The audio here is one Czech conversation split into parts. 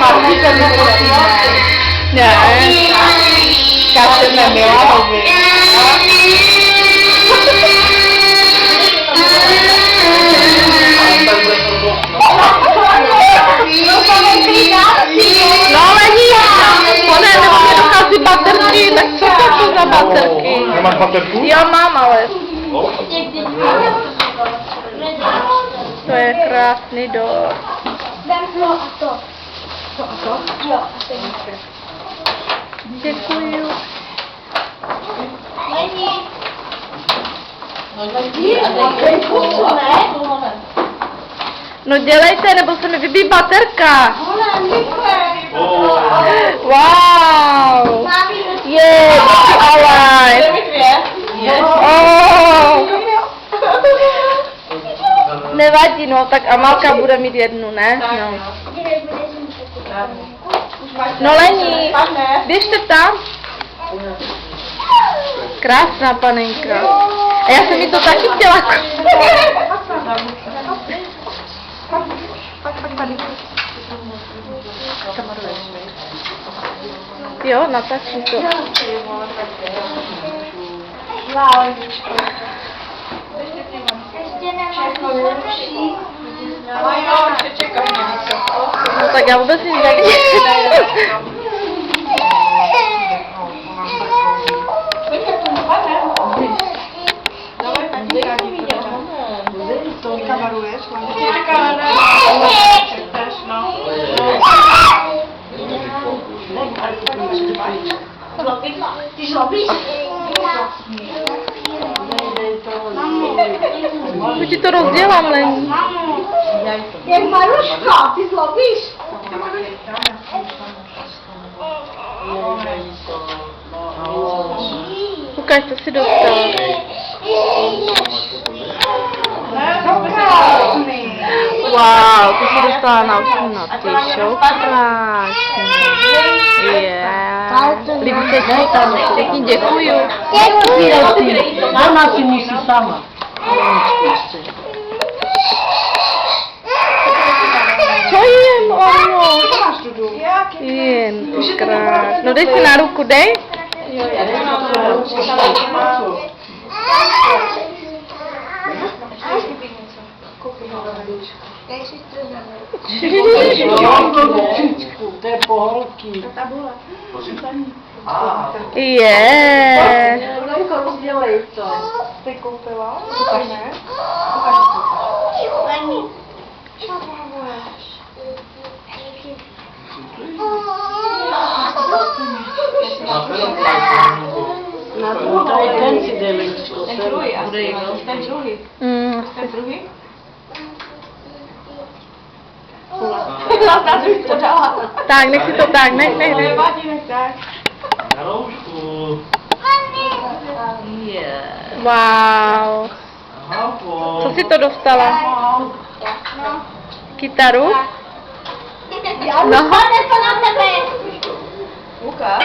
Marcíka mi prosíme. Ne. Skáčeme Milanovi. No není já. Ona nemá dochází baterky, tak co to za baterky? Nemáš baterku? Jo, mám, ale. To je krásný dort. Vem to a to. To a to? Jo, a to. Děkuju. Není. No dělejte, nebo se mi vybí baterka. Wow. Je, ale. Oh. Nevadí, no, tak Amalka bude mít jednu, ne? No. No Lení, běžte tam. Krásná panenka. A já jsem jí to taky chtěla. Jo, natačí to. Ještě nemám lepší. No tak já vůbec nic nevidím. Ty žlobíš? Už ti to rozdělám, Lení. Jak Maruška, ty zlobíš? Ukaž, co si dostala. Wow, to si dostala na 18. Jsou krásný. Yeah. Líbí se ti tam, pěkně děkuju. Ona si musí sama. Co jen, ono? Jen, to krásný. No dej si na ruku, dej. To je poholky. Je. Lenko, rozdělej to. Ty koupila? Ukaž, ne? Na to je ten si jde, Lenčko. Ten druhý, ten druhý. Ten druhý? Tak, nech si to tak, nech. Na roušku. Wow. Co si to dostala? Kytaru? No. to na tebe. Lukáš?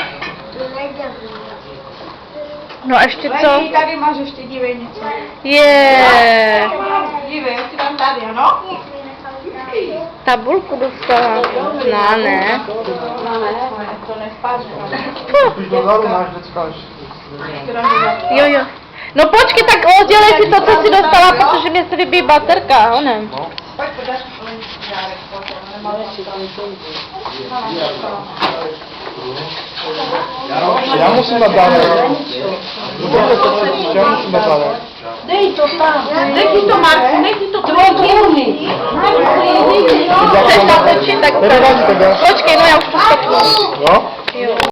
No a ještě co? Tady máš ještě, dívej něco. Je. Dívej, já ti dám tady, ano? Tabulku dostala. No, ne. To nespadne. Už dozadu máš decka. Jo. No počkej, tak oddělej si to, co si dostala, protože mě se vybí baterka, onem. Pojď podat dárek, Já musím dát dárek. Já musím dát dárek. Dej to tam. Dej ti to, Marku, dej ti to. Druhý. Chceš natočit, tak počkej, no já už to stopnu. Jo? Jo.